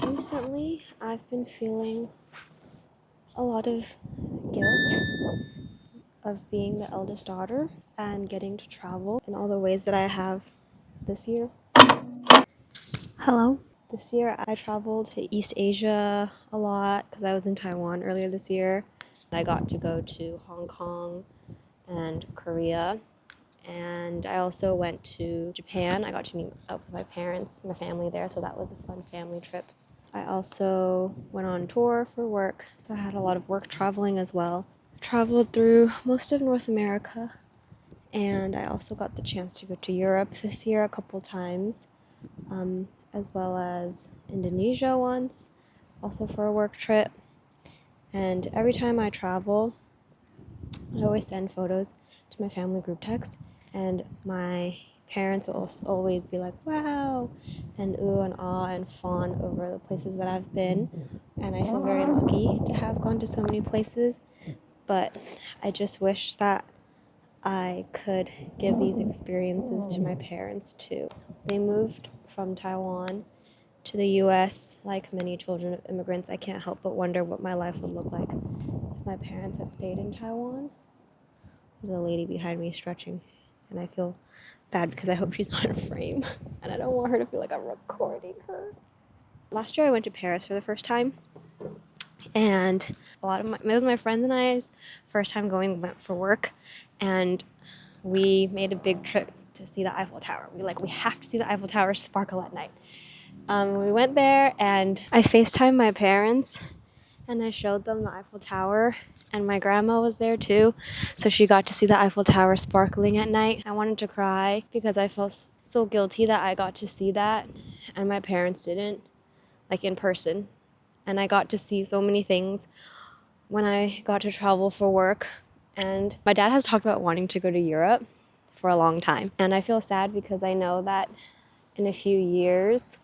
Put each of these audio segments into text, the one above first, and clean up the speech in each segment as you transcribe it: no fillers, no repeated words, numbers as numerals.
Recently, I've been feeling a lot of guilt of being the eldest daughter and getting to travel in all the ways that I have this year. Hello. This year, I traveled to East Asia a lot because I was in Taiwan earlier this year. I got to go to Hong Kong and Korea. And I also went to Japan. I got to meet up with my parents, my family there, so that was a fun family trip. I also went on tour for work, so I had a lot of work traveling as well. Traveled through most of North America, and I also got the chance to go to Europe this year a couple times, as well as Indonesia once, also for a work trip. And every time I travel, I always send photos to my family group text, and my parents will always be like, wow, and ooh and ah and fawn over the places that I've been. And I feel very lucky to have gone to so many places, but I just wish that I could give these experiences to my parents too. They moved from Taiwan to the US. Like many children of immigrants, I can't help but wonder what my life would look like if my parents had stayed in Taiwan. There's a lady behind me stretching, and I feel bad because I hope she's not in frame, and I don't want her to feel like I'm recording her. Last year I went to Paris for the first time, and it was my friends and I's first time going. Went for work, and we made a big trip to see the Eiffel Tower. We have to see the Eiffel Tower sparkle at night. We went there, and I FaceTimed my parents, and I showed them the Eiffel Tower, and my grandma was there too, so she got to see the Eiffel Tower sparkling at night. I wanted to cry because I felt so guilty that I got to see that and my parents didn't, like in person. And I got to see so many things when I got to travel for work. And my dad has talked about wanting to go to Europe for a long time. And I feel sad because I know that in a few years,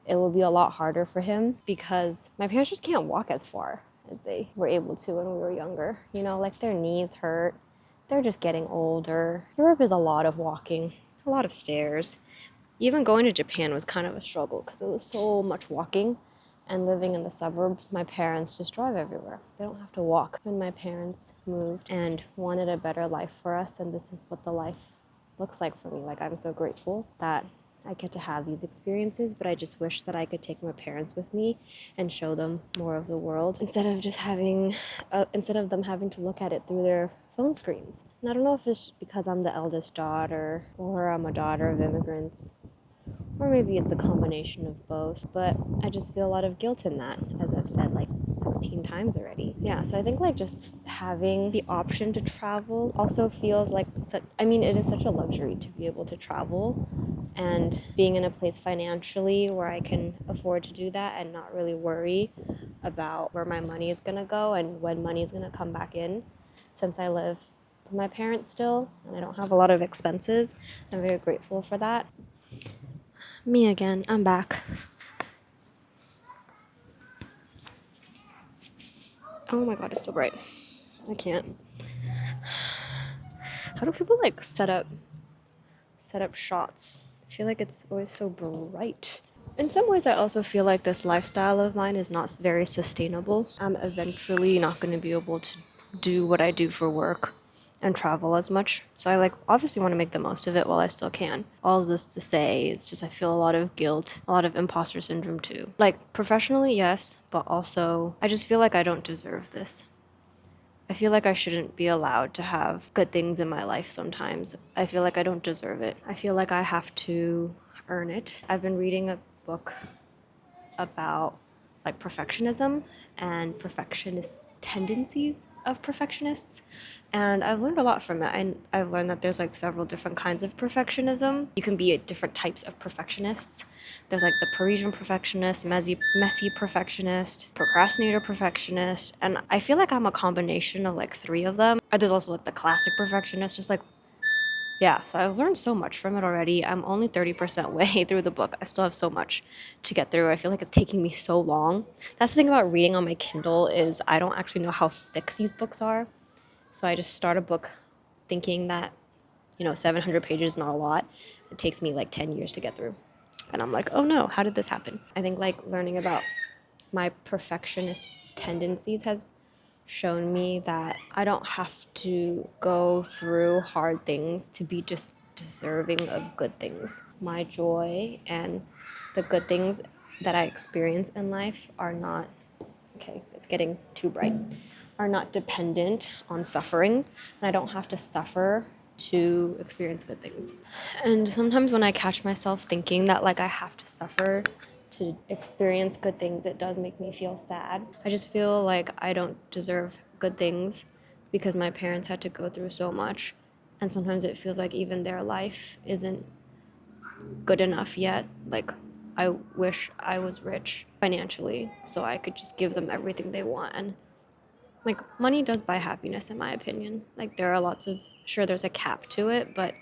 it will be a lot harder for him because my parents just can't walk as far as they were able to when we were younger. You know, like their knees hurt. They're just getting older. Europe is a lot of walking, a lot of stairs. Even going to Japan was kind of a struggle because it was so much walking. And living in the suburbs, my parents just drive everywhere. They don't have to walk. When my parents moved and wanted a better life for us, and this is what the life looks like for me. Like, I'm so grateful that I get to have these experiences, but I just wish that I could take my parents with me and show them more of the world instead of them having to look at it through their phone screens. And I don't know if it's because I'm the eldest daughter or I'm a daughter of immigrants, or maybe it's a combination of both, but I just feel a lot of guilt in that, as I've said like 16 times already. Yeah, so I think like just having the option to travel also feels like it is such a luxury to be able to travel, and being in a place financially where I can afford to do that and not really worry about where my money is gonna go and when money is gonna come back in, since I live with my parents still and I don't have a lot of expenses. I'm very grateful for that. Me again, I'm back. Oh my god, it's so bright. I can't. How do people like set up shots? I feel like it's always so bright. In some ways, I also feel like this lifestyle of mine is not very sustainable. I'm eventually not going to be able to do what I do for work and travel as much. So I obviously want to make the most of it while I still can. All of this to say is just I feel a lot of guilt, a lot of imposter syndrome too. Like professionally, yes, but also I just feel like I don't deserve this. I feel like I shouldn't be allowed to have good things in my life sometimes. I feel like I don't deserve it. I feel like I have to earn it. I've been reading a book about like perfectionism and perfectionist tendencies of perfectionists, and I've learned a lot from it. And I've learned that there's like several different kinds of perfectionism. You can be different types of perfectionists. There's like the Parisian perfectionist, messy perfectionist, procrastinator perfectionist, and I feel like I'm a combination of like three of them. There's also like the classic perfectionist, just like yeah, so I've learned so much from it already. I'm only 30% way through the book. I still have so much to get through. I feel like it's taking me so long. That's the thing about reading on my Kindle is I don't actually know how thick these books are. So I just start a book thinking that, 700 pages is not a lot. It takes me like 10 years to get through. And I'm like, oh no, how did this happen? I think like learning about my perfectionist tendencies has shown me that I don't have to go through hard things to be just deserving of good things. My joy and the good things that I experience in life are not, okay, it's getting too bright, are not dependent on suffering. And I don't have to suffer to experience good things. And sometimes when I catch myself thinking that like I have to suffer to experience good things, it does make me feel sad. I just feel like I don't deserve good things because my parents had to go through so much. And sometimes it feels like even their life isn't good enough yet. Like, I wish I was rich financially so I could just give them everything they want. And like, money does buy happiness, in my opinion. Like, there are lots of, sure, there's a cap to it, but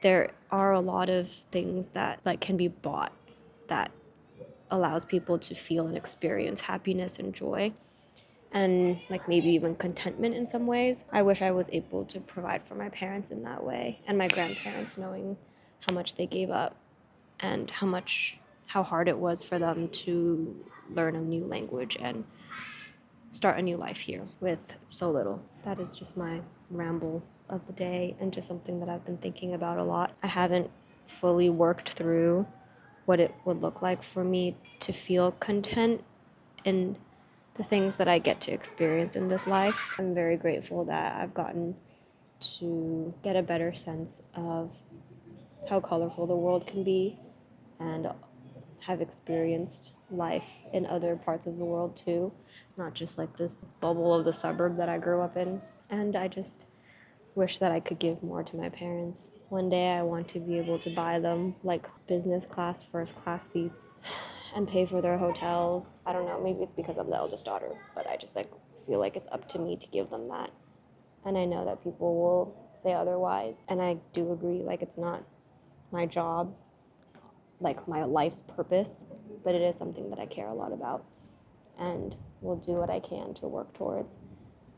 there are a lot of things that like can be bought that allows people to feel and experience happiness and joy and like maybe even contentment in some ways. I wish I was able to provide for my parents in that way, and my grandparents, knowing how much they gave up and how hard it was for them to learn a new language and start a new life here with so little. That is just my ramble of the day and just something that I've been thinking about a lot. I haven't fully worked through what it would look like for me to feel content in the things that I get to experience in this life. I'm very grateful that I've gotten to get a better sense of how colorful the world can be and have experienced life in other parts of the world too, not just like this bubble of the suburb that I grew up in. And I just wish that I could give more to my parents. One day I want to be able to buy them like business class, first class seats and pay for their hotels. I don't know, maybe it's because I'm the eldest daughter, but I just like feel like it's up to me to give them that. And I know that people will say otherwise. And I do agree, like it's not my job, like my life's purpose, but it is something that I care a lot about and will do what I can to work towards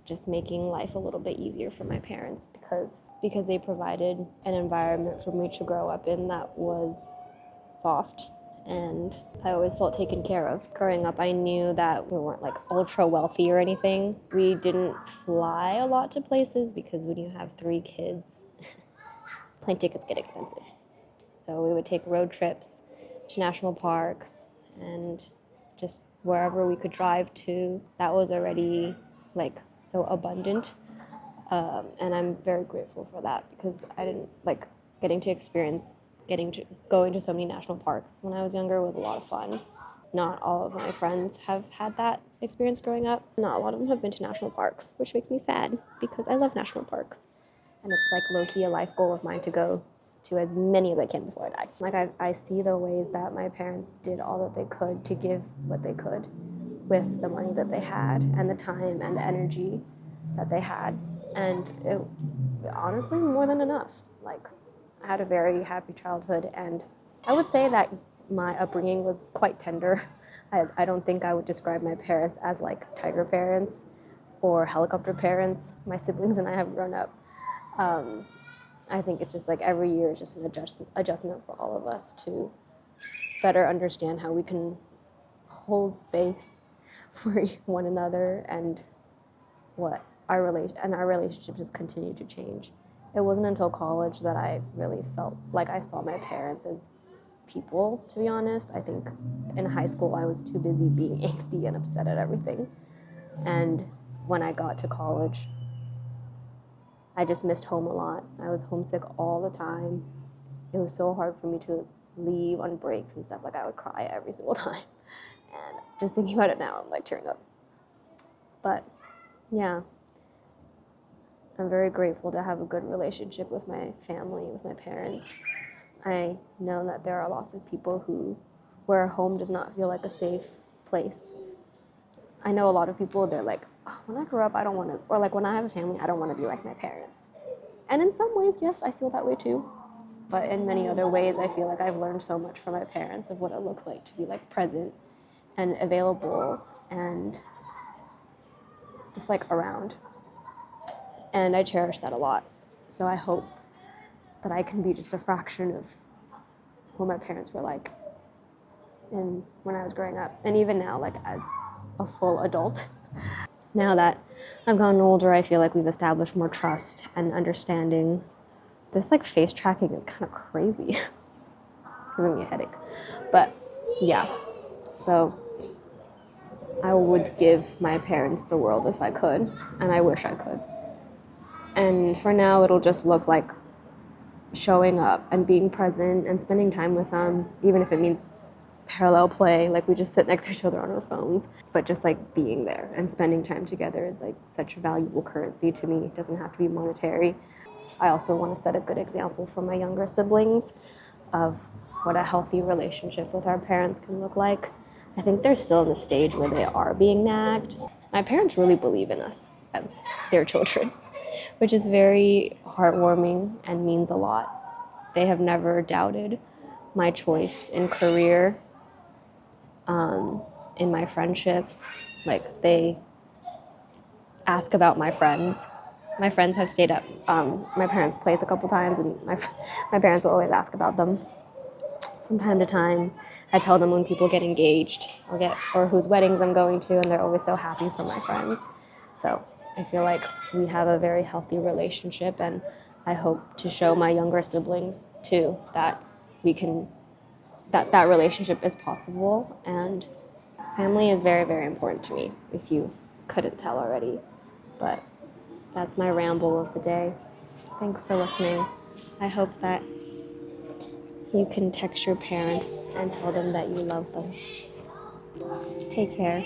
just making life a little bit easier for my parents because they provided an environment for me to grow up in that was soft, and I always felt taken care of. Growing up, I knew that we weren't like ultra wealthy or anything. We didn't fly a lot to places because when you have 3 kids, plane tickets get expensive. So we would take road trips to national parks and just wherever we could drive to. That was already like so abundant. And I'm very grateful for that because I didn't like going to so many national parks when I was younger was a lot of fun. Not all of my friends have had that experience growing up. Not a lot of them have been to national parks, which makes me sad because I love national parks. And it's like low-key a life goal of mine to go to as many as I can before I die. Like I see the ways that my parents did all that they could to give what they could with the money that they had and the time and the energy that they had. And it honestly more than enough. Like I had a very happy childhood, and I would say that my upbringing was quite tender. I don't think I would describe my parents as like tiger parents or helicopter parents. My siblings and I have grown up. I think it's just like every year is just an adjustment for all of us to better understand how we can hold space for one another and our relationship just continued to change. It wasn't until college that I really felt like I saw my parents as people, to be honest. I think in high school I was too busy being angsty and upset at everything. And when I got to college, I just missed home a lot. I was homesick all the time. It was so hard for me to leave on breaks and stuff. Like I would cry every single time. And just thinking about it now, I'm like tearing up. But yeah, I'm very grateful to have a good relationship with my family, with my parents. I know that there are lots of people where home does not feel like a safe place. I know a lot of people, they're like, oh, when I grow up, I don't want to, or like when I have a family, I don't want to be like my parents. And in some ways, yes, I feel that way too. But in many other ways, I feel like I've learned so much from my parents of what it looks like to be like present and available and just like around. And I cherish that a lot. So I hope that I can be just a fraction of who my parents were like. and when I was growing up, and even now, like as a full adult. Now that I've gotten older, I feel like we've established more trust and understanding. This like face tracking is kind of crazy. It's giving me a headache. But yeah, so I would give my parents the world if I could, and I wish I could. And for now, it'll just look like showing up and being present and spending time with them, even if it means parallel play, like we just sit next to each other on our phones. But just like being there and spending time together is like such valuable currency to me. It doesn't have to be monetary. I also want to set a good example for my younger siblings of what a healthy relationship with our parents can look like. I think they're still in the stage where they are being nagged. My parents really believe in us as their children, which is very heartwarming and means a lot. They have never doubted my choice in career, in my friendships. Like, they ask about my friends. My friends have stayed at my parents' place a couple times, and my parents will always ask about them from time to time. I tell them when people get engaged or whose weddings I'm going to, and they're always so happy for my friends. So I feel like we have a very healthy relationship, and I hope to show my younger siblings too that that relationship is possible. And family is very, very important to me, if you couldn't tell already. But that's my ramble of the day. Thanks for listening. I hope that you can text your parents and tell them that you love them. Take care.